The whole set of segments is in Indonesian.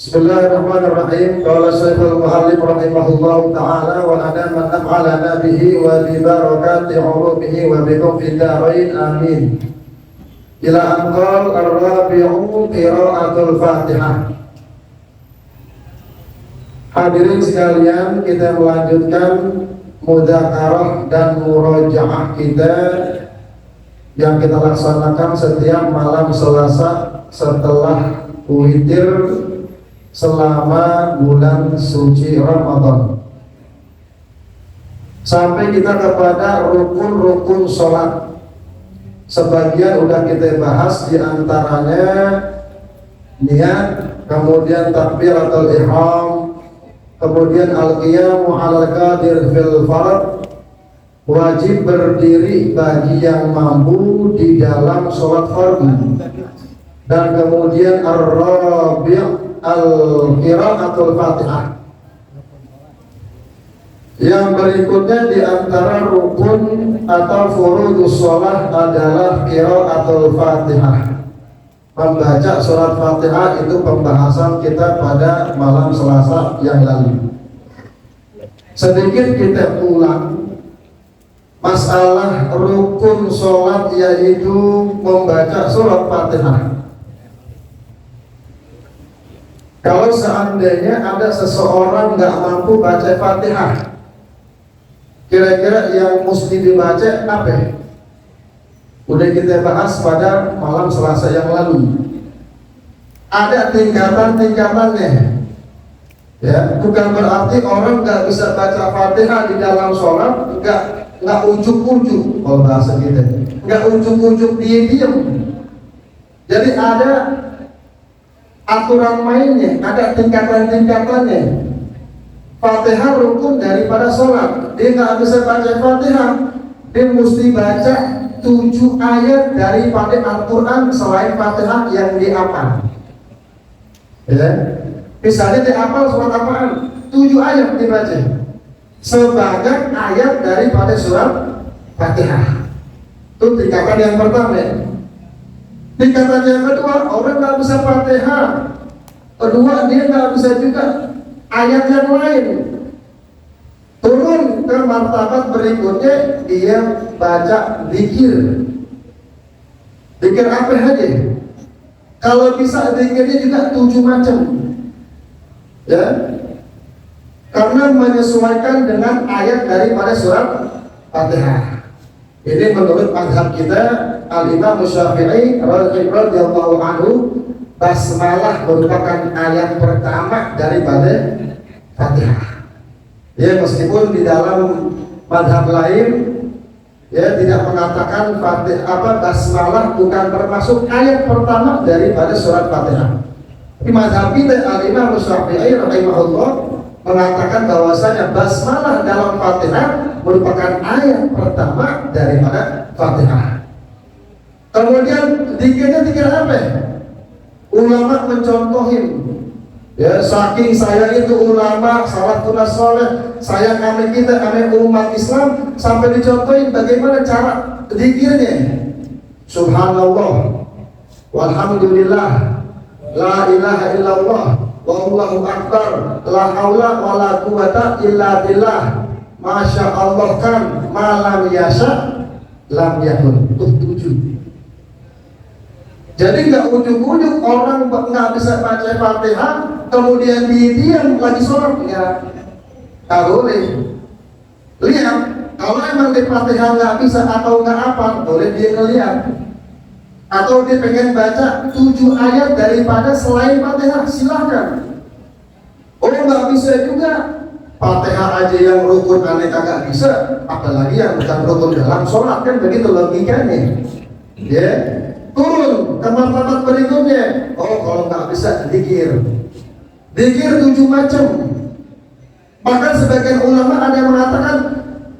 Bismillahirrahmanirrahim. Qala Syekhul Muhallib rahimahullahu ta'ala wa ana man naf'alana bihi wa bi barakati 'ulumihi wa bikum fid darain amin. Ila anqal ar-rabi'u qira'atul Fatihah. Hadirin sekalian, kita melanjutkan mudzakarah dan murajaah kita yang kita laksanakan setiap malam Selasa setelah witir selama bulan suci Ramadan, sampai kita kepada rukun-rukun sholat. Sebagian udah kita bahas, diantaranya niat, kemudian takbiratul ihram, kemudian al-qiyamu 'alal qadir fil fard, wajib berdiri bagi yang mampu di dalam sholat fardu, dan kemudian ar-rabi' al-qira'atul Fatihah. Yang berikutnya di antara rukun atau furudus sholat adalah qira'atul Fatihah. Membaca surat Fatihah itu pembahasan kita pada malam Selasa yang lalu. Sedikit kita ulang masalah rukun sholat, yaitu membaca surat Fatihah. Kalau seandainya ada seseorang nggak mampu baca Fatihah, kira-kira yang mesti dibaca apa? Udah kita bahas pada malam Selasa yang lalu. Ada tingkatan-tingkatannya. Ya, bukan berarti orang nggak bisa baca Fatihah di dalam sholat, nggak ujuk-ujuk, kalau bahasa kita, nggak ujuk-ujuk diem. Jadi ada aturan mainnya, ada tingkatan-tingkatannya. Fatihah rukun daripada sholat. Dia nggak bisa baca Fatihah, dia mesti baca 7 ayat daripada Al-Quran selain Fatihah yang dihafal. Ya, misalnya dihafal surat apaan? 7 ayat dibaca sebagai ayat daripada surat Fatihah. Itu tingkatan yang pertama. Tingkatan yang kedua, orang nggak bisa Fatihah. Kedua, dia nggak bisa juga ayat yang lain. Turun ke martabat berikutnya, dia baca zikir. Zikir apa aja? Kalau bisa zikirnya juga 7 macam. Ya, karena menyesuaikan dengan ayat daripada surat Fatihah. Ini menurut mazhab kita, Al-Imam Syafi'i radhiyallahu anhu, basmalah merupakan ayat pertama daripada Fatihah. Ya, meskipun di dalam mazhab lain ya tidak mengatakan basmalah bukan termasuk ayat pertama daripada surat Fatihah. Di mazhab kita, Al-Imam Syafi'i rahimahullah mengatakan bahwasanya basmalah dalam Fatihah merupakan ayat pertama daripada Fatihah. Kemudian dikir apa? Ulama mencontohin, ya, saking saya itu ulama salafun saleh, saya kami umat Islam, sampai dicontohin bagaimana cara zikirnya. Subhanallah, walhamdulillah, la ilaha illallah, wallahu akbar, la haula wala quwata illa billah, masya Allah kan, malam yasha lam yakun. Tuh 7. Jadi nggak ujuk-ujuk orang nggak bisa baca Fatihah kemudian diam lagi sholat, ya nggak boleh. Lihat, kalau emang di Fatihah nggak bisa atau nggak apa, boleh dia ngeliat. Atau dia pengen baca 7 ayat daripada selain Fatihah, silahkan. Oh, nggak bisa juga, Fatihah aja yang rukun aneh kagak bisa, apalagi yang bukan rukun dalam sholat, kan begitu logikanya. Ya, turun ke martabat berikutnya. Oh, kalau nggak bisa zikir 7 macam. Bahkan sebagian ulama ada yang mengatakan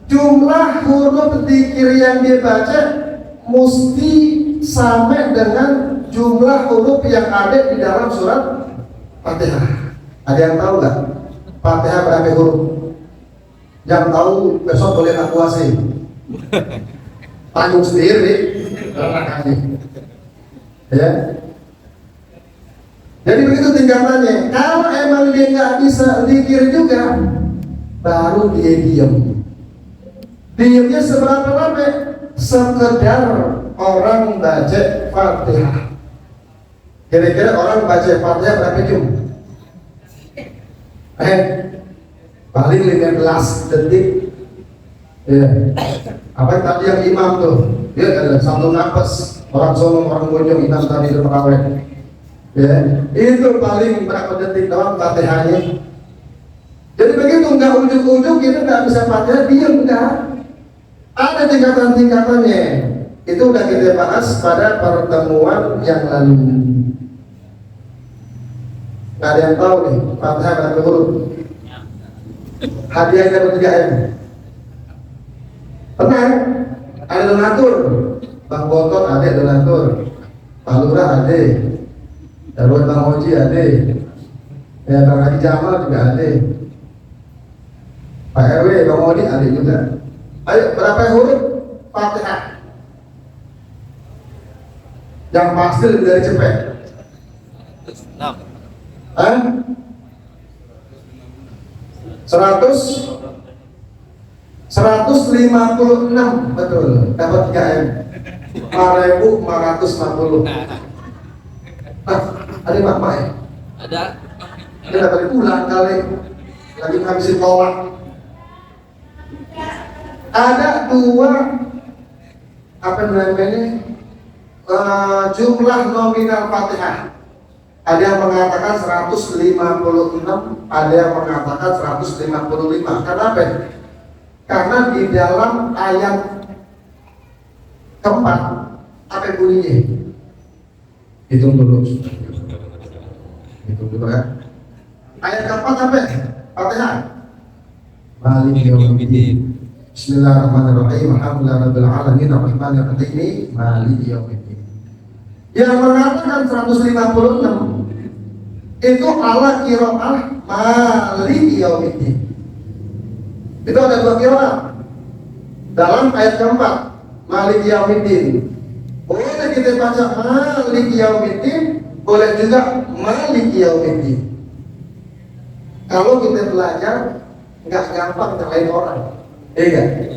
jumlah huruf zikir yang dia baca mesti sama dengan jumlah huruf yang ada di dalam surat Fatihah. Ada yang tahu nggak Fatihah berapa huruf? Yang tahu besok boleh evakuasi. Tanggung sendiri. Ya. Jadi begitu tingkatannya. Kalau emang dia nggak bisa zikir juga, baru dia diam. Diamnya seberapa lama? Sekedar orang baca Fatihah. Kira-kira orang baca Fatihah berapa jam? Paling 15 detik. Ya. Apa tadi yang imam tuh? Dia ada satu nafas. Orang Solo, orang Bojong, imam tadi itu terawih. Ya, itu paling berapa detik doang Fatihahnya. Jadi begitu nggak ujuk-ujuk kita nggak bisa Fatihah, diam enggak. Ada tingkatan-tingkatannya. Itu udah kita bahas pada pertemuan yang lalu. Nggak ada yang tahu nih Fatihah berapa huruf? Hadiahnya berapa 3M? Tenang, ada donatur. Bang Botot ada donatur. Pak Lurah ada. Darul Bang Oji ada. Ya, Bang Haji Jamal juga ada. Pak RW, Bang Odi ada juga. Ayo, berapa huruf Fatihah? Yang pasti lebih dari cepet. 156 betul, dapat 3M 4.450. Nah, ada mak ya? Ada. Dia dapat pulang kali lagi ngabisin kolak. Ada dua apa namanya jumlah nominal Fatihah. Ada yang mengatakan 156, ada yang mengatakan 155. Kenapa? Karena di dalam ayat keempat apa bunyinya? Hitung dulu. Hitung dulu ya. Ayat keempat apa? Fatihah. Maliki yaumiddin. Bismillahirrahmanirrahim. Alhamdulillahirabbil alamin arrahmanir rahim maliki yaumiddin. Yang mengatakan 156 itu ala qiraah maliki yaumiddin. Itu ada dua qiraah dalam ayat keempat maliki yaumiddin. Boleh kita baca maliki yaumiddin, boleh juga maliki yaumiddin. Kalau kita belajar nggak gampang nyalain orang. Iya,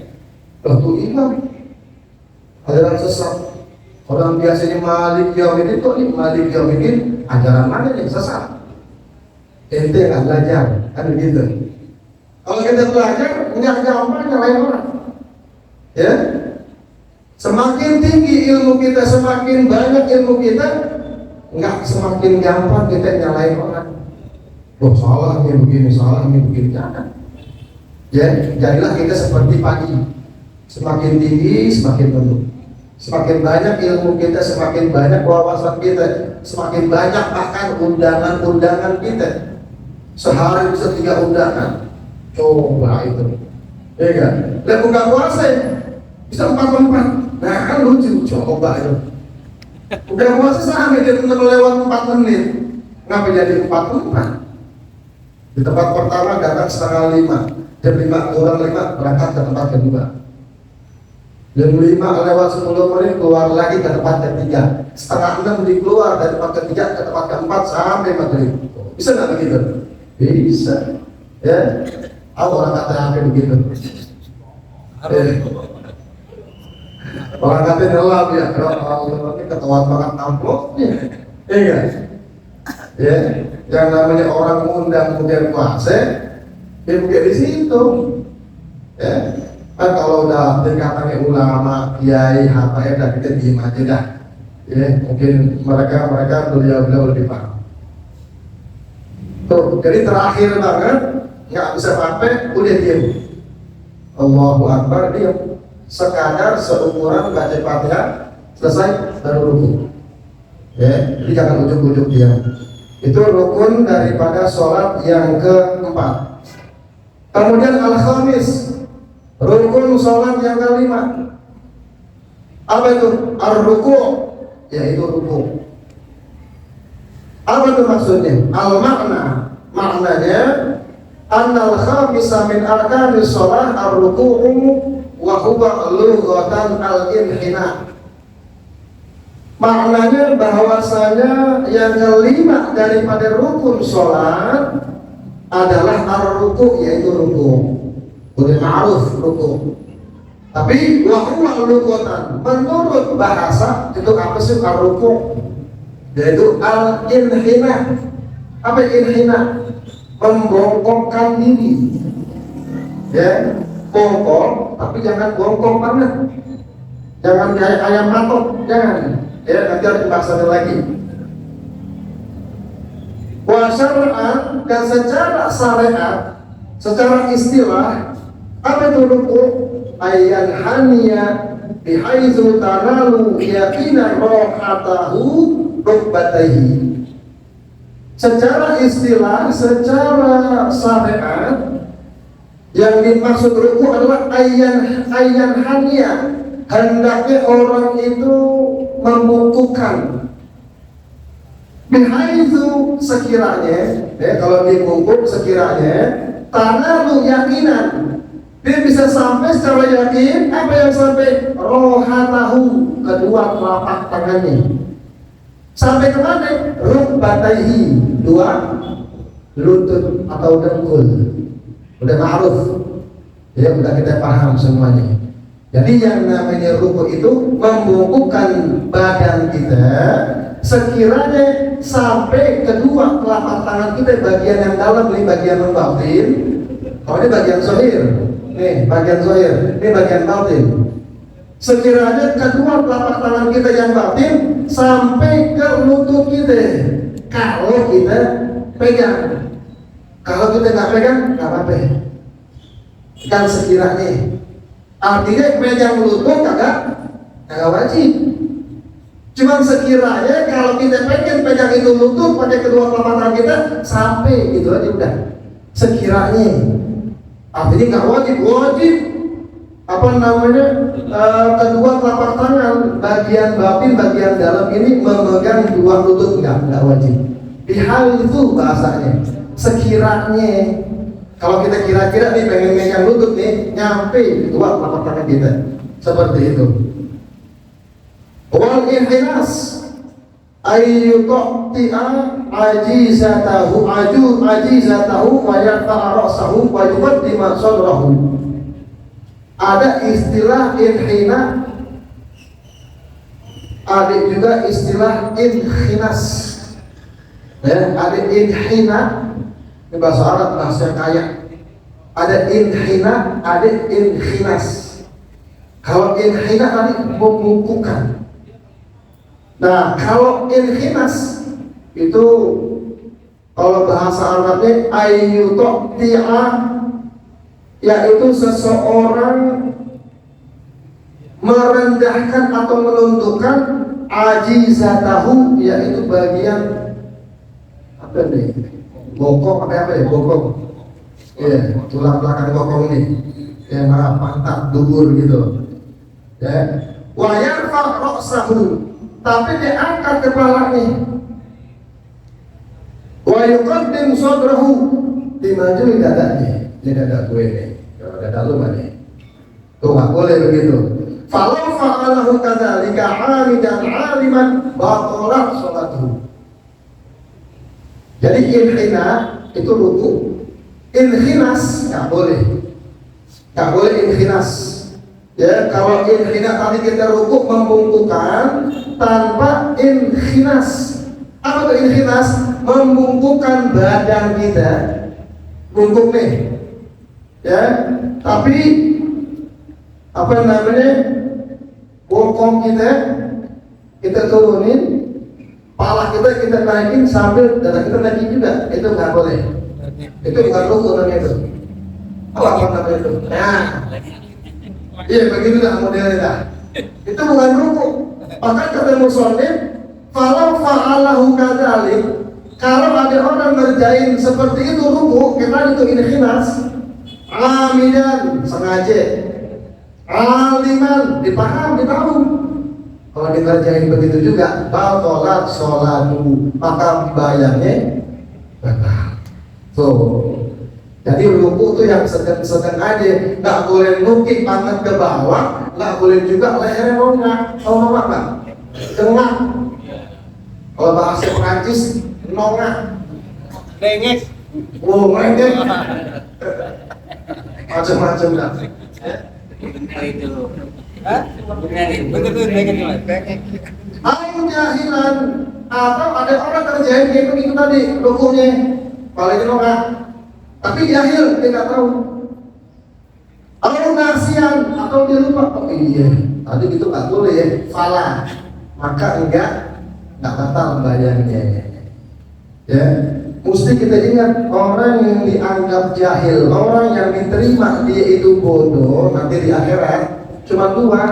tuh imam ada yang sesat. Orang biasanya Malik Yaumiddin, kok ini Malik Yaumiddin ajaran mana yang sesat? Ente nggak belajar, kan begitu. Kalau kita belajar nggak gampang nyalain orang. Ya, semakin tinggi ilmu kita, semakin banyak ilmu kita, nggak semakin gampang kita nyalain orang. Oh salah ini begini, salah ini begini, jangan. Ya, jadilah kita seperti pagi, semakin tinggi semakin penuh, semakin banyak ilmu kita, semakin banyak wawasan kita, semakin banyak bahkan undangan-undangan kita. Sehari bisa 3 undangan, coba itu, ya kan? Dan buka puasa bisa 4 tempat, nah kan lucu, coba itu. Buka puasa sampai dia melewat 4 menit, ngapa jadi 4 tempat? Di tempat pertama datang setengah 5. Jam 5 kurang 5 berangkat ke tempat kedua. Jam 5 lewat 10 menit keluar lagi ke tempat ketiga. Setengah 6 dikeluar dari tempat ketiga ke tempat keempat sampai maghrib. Bisa nggak begitu? Bisa. Ya. Orang kata HP begitu. Orang kata ngelap ya. Kalau ini ketahuan banget amplopnya. Iya. Ya. Yang namanya orang ngundang kemudian puasa. Ya mungkin di situ, ya kan kalau udah tingkatannya ulama, kiai, habaib, dah kita diem aja dah, ya mungkin mereka beliau lebih paham. Tuh, jadi terakhir banget, nggak bisa sampai, udah diem. Allahu Akbar, diem. Sekadar seumuran baca Fatihah, selesai baru rukun. Ya, jadi jangan ujuk-ujuk diam. Itu rukun daripada sholat yang keempat. Kemudian al-khamis, rukun sholat yang kelima. Apa itu? Ar-ruku', yaitu ruku'. Apa itu maksudnya? Al-makna, maknanya annal khamisa min arkanis sholat ar-ruku'u wa huwa lughatan al-inhina. Maknanya bahwasanya yang kelima daripada rukun sholat adalah ar-ruku, yaitu ruku. Udah ma'ruf ruku. Tapi wahwa lughatan, menurut bahasa itu apa sih ar-ruku? Yaitu al-inhina. Apa inhina? Membongkokkan diri. Ya, bongkok, tapi jangan bongkok banget. Jangan kayak ayam matok, jangan. Ya, nanti harus dibahasnya lagi. Wa syar'an, dan secara syariat, secara istilah, apa itu ruku? Ayyan haniya bihaitsu tanalu yaqinan rohatahu rukbatayhi. Secara istilah, secara syariat, yang dimaksud ruku adalah ayyan haniya, hendaknya orang itu membungkukkan bihaitsu sekiranya, kalau dibungkuk sekiranya tanalu yakinan, dia bisa sampai secara yakin. Apa yang sampai? Rohatahu, kedua telapak tangannya. Sampai kemana? Rukbatayhi, dua lutut atau dengkul. Udah ma'ruf, ya udah kita paham semuanya. Jadi yang namanya ruku itu membungkukkan badan kita sekiranya sampai kedua telapak tangan kita, bagian yang dalam ini bagian yang batin. Oh ini bagian zahir, nih bagian zahir, ini bagian batin. Sekiranya kedua telapak tangan kita yang batin sampai ke lutut kita, kalau kita pegang. Kalau kita nggak pegang, nggak apa-apa. Kan sekiranya. Artinya pegang lutut kagak wajib. Cuman sekiranya kalau kita pengen pegang itu lutut pakai kedua telapak tangan kita sampai gitu aja udah. Sekiranya, artinya nggak wajib apa namanya kedua telapak tangan bagian batin bagian dalam ini memegang dua lutut nggak wajib. Di hal itu bahasanya sekiranya. Kalau kita kira-kira nih pengen megang lutut nih, nyampe kedua telapak tangan kita, seperti itu. Wal inhinas ayyuqti'a ajizatahu wa yarfa'a ra'sahu wa yuqaddima sadrahu. Ada istilah inhina, ada juga istilah inhinas. Ya, ada inhina. Ini bahasa Arab, bahasa yang kaya. Ada inhina, ada inhinas. Kalau inhina tadi membungkukkan. Nah, kalau inhinas itu kalau bahasa Arabnya ayyuqti'a, yaitu seseorang merendahkan atau menundukkan ajizatahu, yaitu bagian apa nih? Bokong apa ya? Bokong. Ya, tulang belakang bokong ini. Yang pantat, dubur gitu. Ya. Wa yarfa' ra'sahu, tapi dia angkat kepalanya. Wa yuqaddim sadrahu, dimajuin dadanya. Ini dada gue nih. Kalau dada lu mana? Tuh nggak boleh begitu. Falau fa'alahu kadzalika 'alidan 'aliman batalat sholatuhu. Jadi inhina itu ruku, inhinas nggak boleh inhinas. Ya, kalau inhina tadi kita ruku membungkukkan tanpa inhinas. Apa itu inhinas? Membungkukkan badan kita, bungkuk nih. Ya, tapi apa namanya? Bokong kita turunin. Pala kita naikin sambil dada kita naikin juga, itu nggak boleh. Itu bukan ruku namanya itu. Apa namanya itu? Nah, iya begitu dah modelnya dah. Itu bukan ruku. Bahkan kata musonif, falau fa'alahu kadzalik, kalau ada orang ngerjain seperti itu ruku, kita itu inhinas, amidan sengaja, aliman ditahu. Kalau dikerjain begitu juga, batalat sholatu, maka bayarnya batal. Jadi ruku itu yang sedang aja, nggak boleh nukik tangan ke bawah, nggak boleh juga lehernya nongak, apa? Cengak. Kalau bahasa Perancis, nongak. Rengek. Oh, merengek. Macam-macam dah. Benar itu. Hah? Benar tuh rengek. Jahilan atau ada orang kerjain kayak begitu tadi rukunya paling nongak. Tapi jahil, dia nggak tahu. Atau nasian, atau dia lupa. Oh iya, tadi gitu nggak boleh ya. Salah, maka enggak batal bayarnya. Ya, mesti kita ingat orang yang dianggap jahil, orang yang diterima dia itu bodoh, nanti di akhirat cuma dua.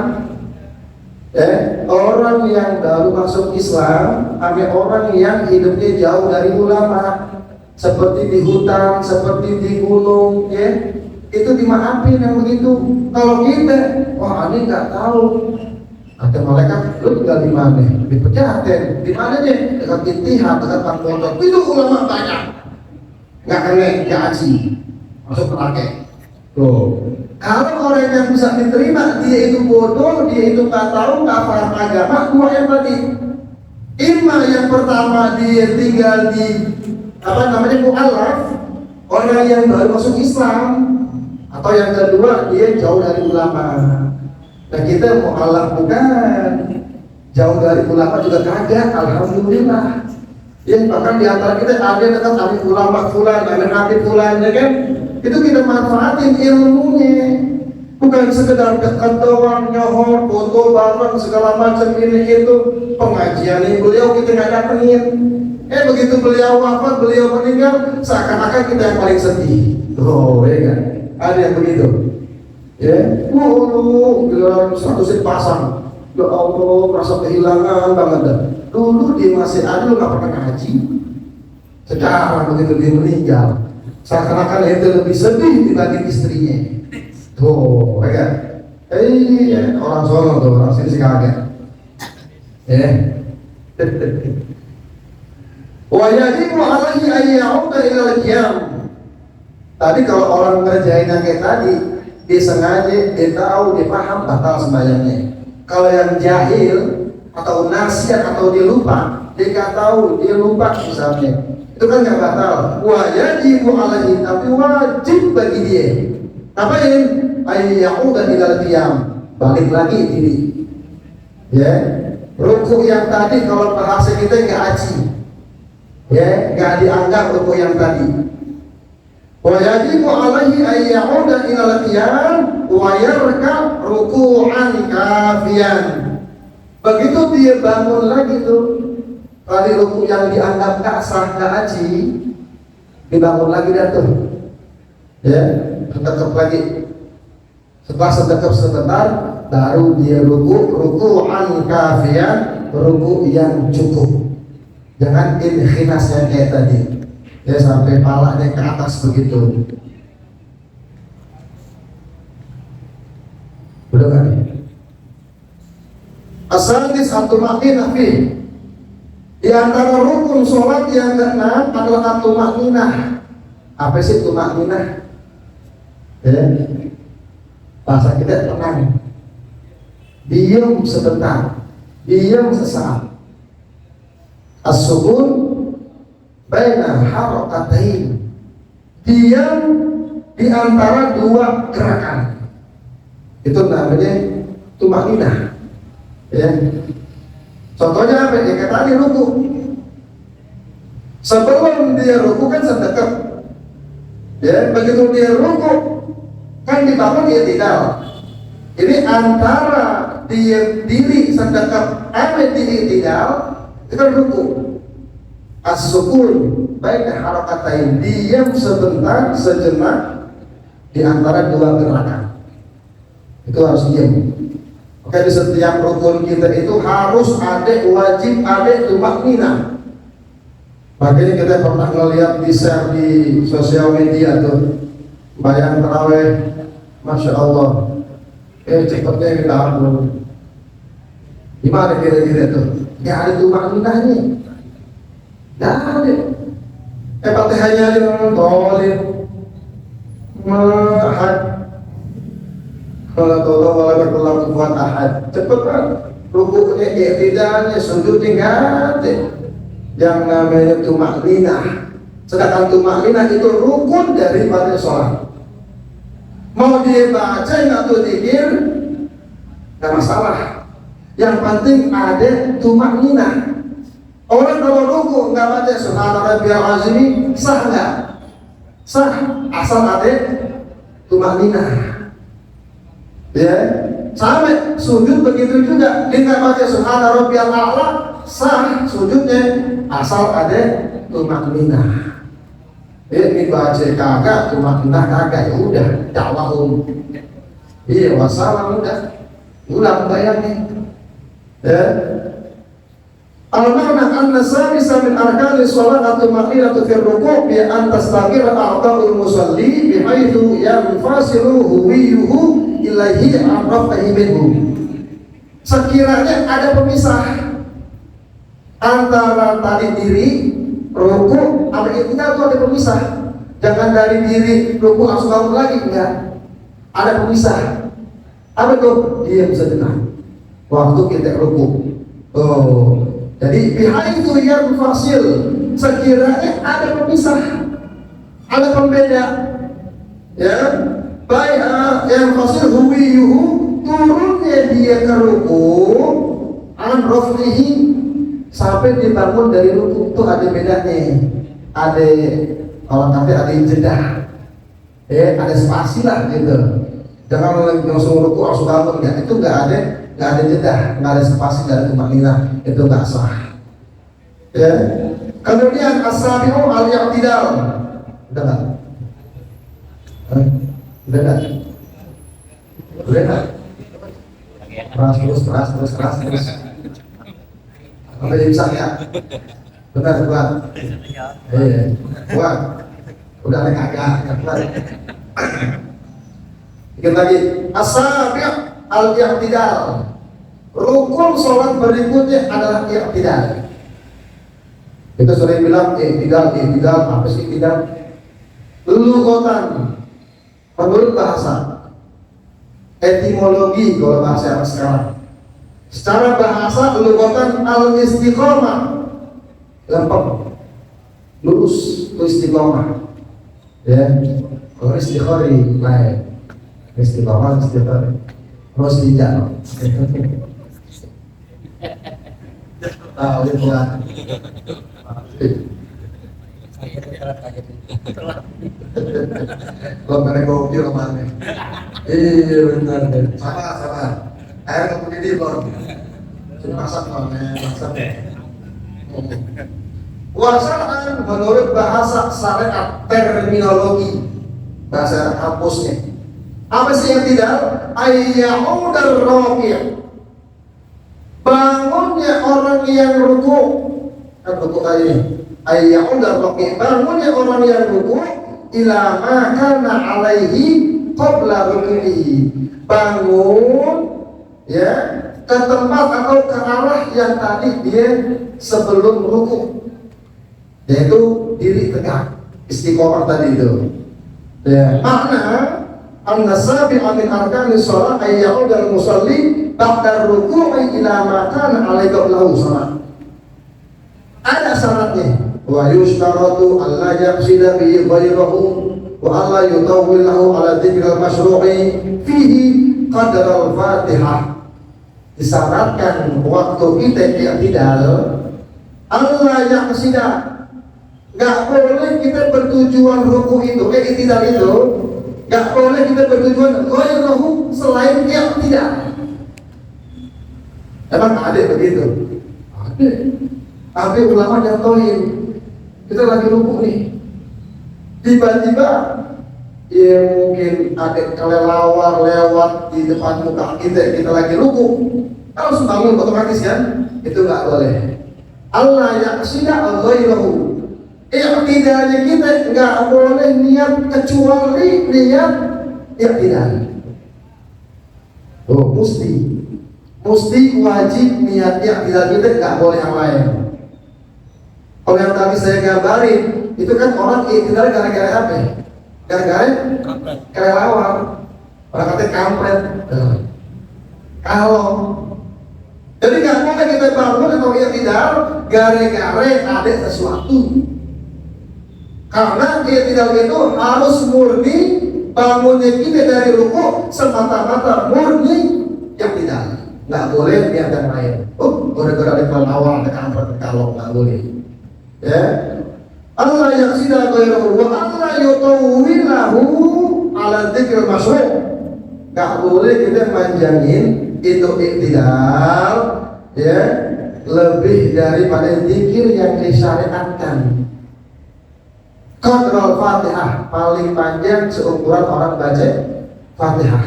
Orang yang baru masuk Islam, ada orang yang hidupnya jauh dari ulama. Seperti di hutan, seperti di gunung, ya itu dimaafin yang begitu. Kalau kita, wah ini nggak tahu, kata malaikat, lu tinggal di mana? Di Pejaten, di mana nih? Dekat Intihar, dekat Pangkoto. Itu ulama banyak, nggak kena, nggak aji, masuk neraka. Tuh, kalau orang yang bisa diterima, dia itu bodoh, dia itu nggak tahu, nggak paham agama, dua yang tadi. Yang pertama dia tinggal di mu'alaf, orang yang baru masuk Islam, atau yang kedua dia jauh dari ulama. Nah kita mu'alaf bukan, jauh dari ulama juga kagak, alhamdulillah. Ya bahkan di antara kita ada yang dekat ada ulama fulan, ada nabi fulan, ya kan? Itu kita manfaatin ilmunya, bukan sekedar dekat doang, nyohor, foto bareng segala macam ini itu. Pengajian ini beliau kita nggak datengin. Begitu beliau wafat, beliau meninggal, seakan-akan kita yang paling sedih. Oh, ya kan? Ada yang begitu. Ya, bilang statusnya pasang. Ya Allah, merasa kehilangan banget dah. Dulu dia masih ada, lu nggak pernah ngaji. Sekarang begitu dia meninggal, seakan-akan itu lebih sedih dibanding istrinya. Tuh, ya kan? Orang sono tuh, orang sini sih kaget. Ya. Wa yajibu alaihi an ya'uda ila al-qiyam. Tadi kalau orang ngerjain yang kayak tadi, dia sengaja, dia tahu, dia paham, batal sembahyangnya. Kalau yang jahil atau nasihat atau dia lupa, dia nggak tahu, dia lupa misalnya, itu kan nggak batal. Wa yajibu alaihi, tapi wajib bagi dia. Ngapain? Ay ya'uda ila al-qiyam, balik lagi ini. Ya, rukuk yang tadi kalau bahasa kita nggak aji. Ya, nggak dianggap rukuk yang tadi. Wa yajibu alaihi ay ya'uda ila al-qiyam wa yarka ruku'an kafiyan. Begitu dia bangun lagi tuh, tadi rukuk yang dianggap nggak sah, nggak aji, dibangun lagi dah tuh. Ya, sedekap lagi. Setelah sedekap sebentar, baru dia ruku'an kafiyan, rukuk yang cukup. Jangan inhinas yang kayak tadi, ya sampai palanya ke atas begitu. Udah kan? As-sadis at-tuma'ninah fi. Di antara rukun sholat yang keenam adalah at-tuma'ninah. Apa sih tuma'ninah? Ya, bahasa kita tenang, diam sebentar, diam sesaat. As-sukun baina harakatain, diam di antara dua gerakan, itu namanya tuma'ninah. Ya, contohnya apa? Ya kayak tadi ruku. Sebelum dia ruku kan sedekap. Ya, begitu dia ruku kan dibangun dia tidak. Ini antara dia diri sedekap sama diri tidak, itu kan ruku. As-sukun baina harakatain, diam sebentar, sejenak di antara dua gerakan. Itu harus diam. Oke, di setiap rukun kita itu harus ada, wajib ada tuma'ninah. Makanya kita pernah ngeliat di share di sosial media tuh, bayang taraweh, masya Allah, cepetnya kita ampun. Gimana kira-kira tuh? Gak ada tuma'ninahnya, gak ada. Fatihahnya yang tolin, mahad, kalau tolong wala berkelam kuat ahad, cepet kan? rukuknya, iktidalnya, sujudnya nggak ada. Yang namanya tumakninah. Sedangkan tumakninah itu rukun daripada sholat. Mau dia baca atau zikir, nggak masalah. Yang penting ada tumakninah. Orang kalau ruku nggak baca subhana rabbiyal azim, sah nggak? Sah, asal ada tumakninah. Ya, sampai sujud begitu juga. Dia nggak baca subhana rabbiyal a'la, sah sujudnya asal ada tumakninah. Ini baca kagak, tumakninah kagak, ya udah dakwah iya wassalam, ulang bayangin. Ya. Al-makna anna samisa min arkani sholat atau makniyatu fi ruku' bi an tastaqira a'dha'ul musalli bihaitsu yanfasilu huwiyuhu ilaihi an rafahi minhu. Sekiranya ada pemisah antara tali diri ruku' sama iktidal, itu ada pemisah. Jangan dari diri ruku' langsung bangun lagi, enggak. Ada pemisah. Apa tuh? Diam sejenak waktu kita ruku'. Jadi bihaitsu yanfasil, sekiranya ada pemisah, ada pembeda, ya, baik yang fasil huwiyuhu, turunnya dia ke ruku', an raf'ihi, sampai dibangun dari ruku' itu ada bedanya, ada kalau nanti ada jeda, ya, ada spasi lah gitu. Jangan langsung ruku' langsung bangun, enggak, itu nggak ada jeda, nggak ada spasi, nggak ada tumakninah, itu nggak sah. Ya. Kemudian as-sabi'u al-i'tidal. Udah nggak? Udah nggak? Udah nggak? Terus. Sampai bisa ya? Benar, buat. Iya, buat. Udah ada kagak, buat. Dikit lagi. As-sabi'u al-i'tidal. Rukun sholat berikutnya adalah i'tidal. Kita sering bilang i'tidal, apa sih i'tidal? Lughatan, menurut bahasa, etimologi kalau bahasa Arab sekarang. Secara bahasa lughatan al-istiqamah, lempeng, lurus, itu istiqamah. Ya, kalau istiqori lain, istiqamah. Terus tidak. Tahu bukan? Kalau mereka kopi mana? Iya benar. Sama. Air kamu di bor. Masak mana? Masak. Wasaan menurut bahasa syariat, terminologi bahasa kampusnya. Apa sih yang tidak? Ayyahudar rafi', bangunnya orang yang ruku'. Kan ruku' kali ayyahudar rafi', bangunnya orang yang ruku' ila ma kana alaihi qabla ruku'ihi, bangun ya ke tempat atau ke arah yang tadi dia sebelum ruku', yaitu diri tegak, istiqomah tadi itu. Ya, makna an-nasabi'a min arkanis shalah ay ya'udal musalli ba'da ruku'i ila ma kana alaihi qablahu shalah. Ada syaratnya. Wa yushtaratu alla yaqsida bi ghayrihi wa alla yutawwil lahu ala dzikril masyru'i fihi qadar al-Fatihah. Disyaratkan waktu kita i'tidal alla yaqsida, enggak boleh kita bertujuan ruku' itu, i'tidal itu gak boleh kita bertujuan ghairuhu, selain yang tidak. Emang ada begitu? Ada. Tapi ulama nyontohin, kita lagi ruku nih, tiba-tiba ya mungkin ada kelelawar lewat di depan muka kita lagi ruku, harus bangun otomatis kan? Itu gak boleh. Allah yaqsida ghairuhu, i'tidalnya kita nggak boleh niat kecuali niat i'tidal. Mesti wajib niat i'tidal kita, nggak boleh yang lain. Kalau yang tadi saya gambarin itu kan orang i'tidal gara-gara apa? Gara-gara kelelawar, orang kata kampret. Kalau Jadi nggak boleh kita bangun atau i'tidal gara-gara ada sesuatu. Karena i'tidal itu harus murni, bangunnya kita dari ruku semata-mata murni i'tidal. Nggak boleh lihat yang lain. Gara-gara ada awal ada kampret kalau nggak boleh. Ya. Allah yaksida ghairuhu wa Allah yutawwilahu ala dzikril masyru'. Nggak boleh kita manjangin itu i'tidal ya lebih daripada zikir yang disyariatkan. Qadrul Fatihah paling panjang seumuran orang baca Fatihah.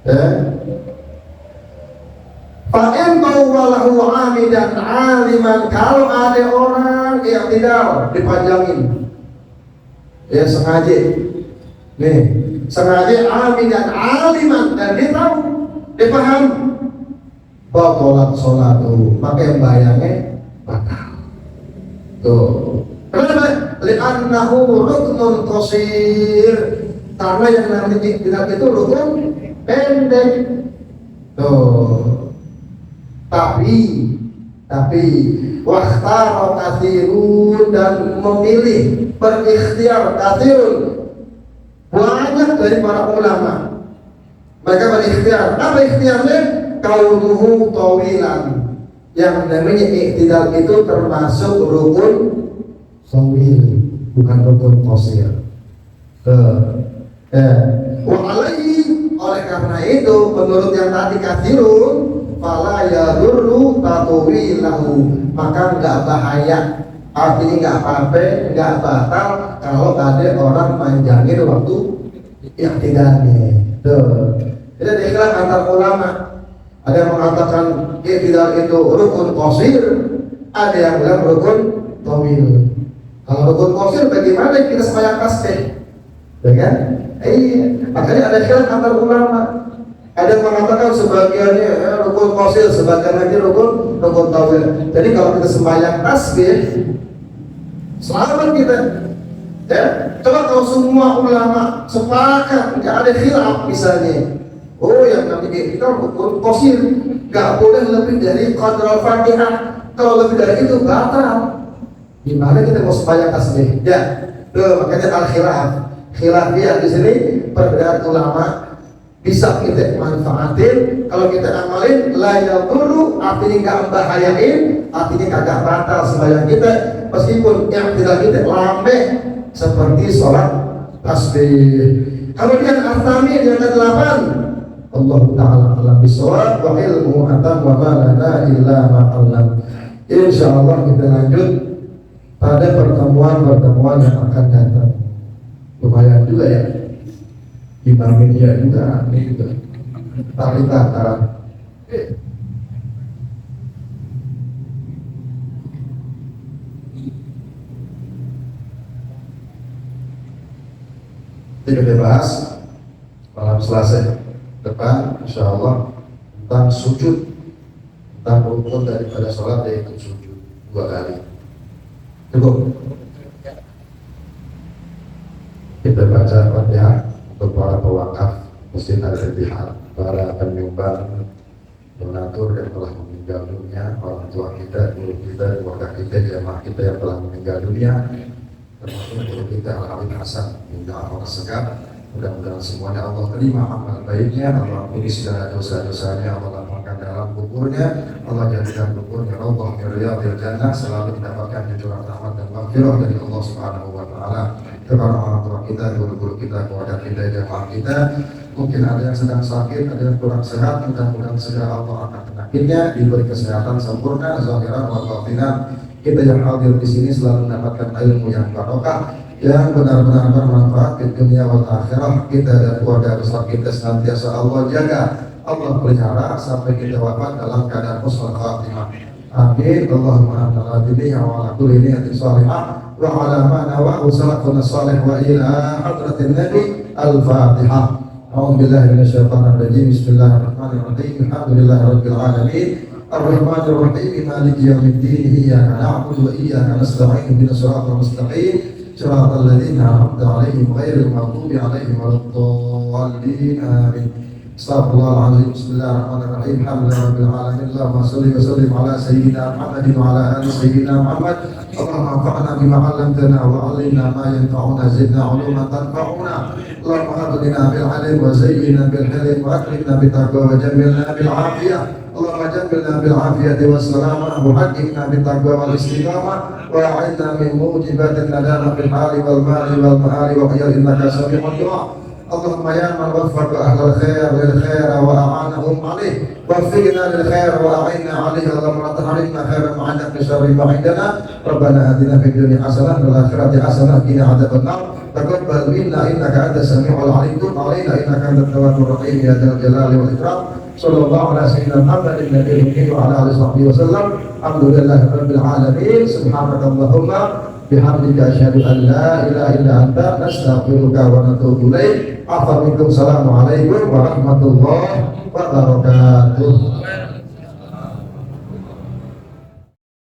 Ya. Fa'in tawwalahu amidan aliman, kalau ada orang i'tidal dipanjangin ya sengaja nih, sengaja amidan aliman dan dia tahu, dia paham batalat sholatu, maka yang bayangnya batal tuh. Kenapa? Li'annahu ruknun qasir, karena yang namanya i'tidal itu rukun pendek tuh. Tapi wakhtara katsirun, dan memilih berikhtiar katsirun banyak dari para ulama, mereka berikhtiar. Apa ikhtiarnya? Kaunuhu tawilan, yang namanya i'tidal itu termasuk rukun tawil, bukan rukun qasir. Wa alaihi, oleh karena itu menurut yang tadi katsirun, fala yadurru tatwilahu, maka enggak bahaya, artinya enggak apa-apa, enggak batal kalau ada orang manjangin waktu i'tidalnya. Tuh. Jadi ada ikhtilaf antar ulama. Ada yang mengatakan i'tidal itu rukun qasir, ada yang bilang rukun tawil. Kalau rukun qasir bagaimana kita sembahyang tasbih? Ya kan? Makanya ada ikhtilaf antar ulama. Ada yang mengatakan sebagiannya rukun qasir, sebagian lagi rukun tawil. Jadi kalau kita sembahyang tasbih, selamat kita. Ya, coba kalau semua ulama sepakat, nggak ada khilaf misalnya, yang namanya kita rukun qasir, nggak boleh lebih dari qadrul Fatihah. Kalau lebih dari itu batal. Gimana kita mau sembahyang tasbih? Ya, makanya al-khilaf. Khilafiyah di sini perbedaan ulama. Bisa kita manfaatin, kalau kita amalin la yadurru, artinya nggak membahayain, artinya kagak batal sembahyang kita, meskipun yang tidak kita lameh seperti sholat tasbih. Kemudian al-thami yang ke-8, Allah Ta'ala alam bisawab wa ilmu atam wa ma lana illa ma 'allam. Insyaallah kita lanjut pada pertemuan yang akan datang. Lumayan juga ya, Imam Media juga, ini juga tarik antara kita bahas malam Selasa depan insyaallah tentang sujud, tentang rukun daripada sholat, yaitu sujud 2 kali. Cukup kita baca Fatihah untuk para pewakaf, Masjid Al-Ittihad, para penyumbang, donatur yang telah meninggal dunia, orang tua kita, guru kita, keluarga kita, jamaah kita yang telah meninggal dunia, termasuk guru kita Al-Habib Hasan, minta Allah segala. Mudah-mudahan semuanya Allah terima amal baiknya, Allah ampuni segala dosa-dosanya, Allah lapangkan dalam kuburnya, Allah jadikan kuburnya Allah riyadhil jannah, selalu mendapatkan cucuran rahmat dan maghfirah dari Allah Subhanahu wa Ta'ala. Kepada orang tua kita, guru-guru kita, keluarga kita, jamaah kita, mungkin ada yang sedang sakit, ada yang kurang sehat, mudah-mudahan segera Allah angkat penyakitnya, diberi kesehatan sempurna, zahiran wa batinan. Kita yang hadir di sini selalu mendapatkan ilmu yang barokah, yang benar-benar bermanfaat di dunia wal akhirah. Kita dan keluarga besar kita senantiasa Allah jaga, Allah pelihara sampai kita wafat dalam keadaan husnul khatimah. Amin. Allahumma ala dinihi wa ala kulli niyatin salihah wa ala ma nawahu salafuna salih wa ila hadratin nabi. Al-Fatihah. A'udzu billahi minasyaitonir rajim. Bismillahirrahmanirrahim. Alhamdulillahi rabbil alamin. Ar-Rahmanir Rahim. Maliki yaumiddin. Iyyaka na'budu wa iyyaka nasta'in. Ihdinas siratal mustaqim. Siratal ladzina an'amta 'alaihim ghairil maghdubi 'alaihim waladdallin. Amin. Astaghfirullahaladzim. Bismillahirrahmanirrahim. Alhamdulillahirabbil alamin. Allahumma shalli wa sallim ala sayyidina Muhammadin wa ala ali sayyidina Muhammad. Allahumma anfa'na bima 'allamtana wa 'allimna ma yanfa'una zidna 'uluman tanfa'una. Allahumma hadina bil 'ilm wa zayyinna bil hilm wa akrimna bit taqwa wa jammilna bil 'afiyah. Allahumma jammilna bil 'afiyati was salamah wa haqqina bit taqwa wal istiqamah wa a'inna min mujibatin nadama fil hali wal mali wal mahali wa khayr innaka sami'ud du'a. اللهم يا من وفق أهل الخير للخير وأعانهم عليه وفقنا للخير وأعنا عليه اللهم لا تحرمنا خيرا ما عندك بشر ما عندنا ربنا آتنا في الدنيا حسنة وفي الآخرة حسنة وقنا عذاب النار تقبل منا إنك أنت السميع العليم تب علينا إنك أنت التواب الرحيم يا ذا الجلال والإكرام صلى الله على سيدنا محمد النبي الأمي وعلى آله وصحبه وسلم الحمد لله رب العالمين سبحانك اللهم bihamdika asyhadu an la ilaha illa anta nastaghfiruka wa natubu ilaik. Assalamualaikum warahmatullahi wabarakatuh.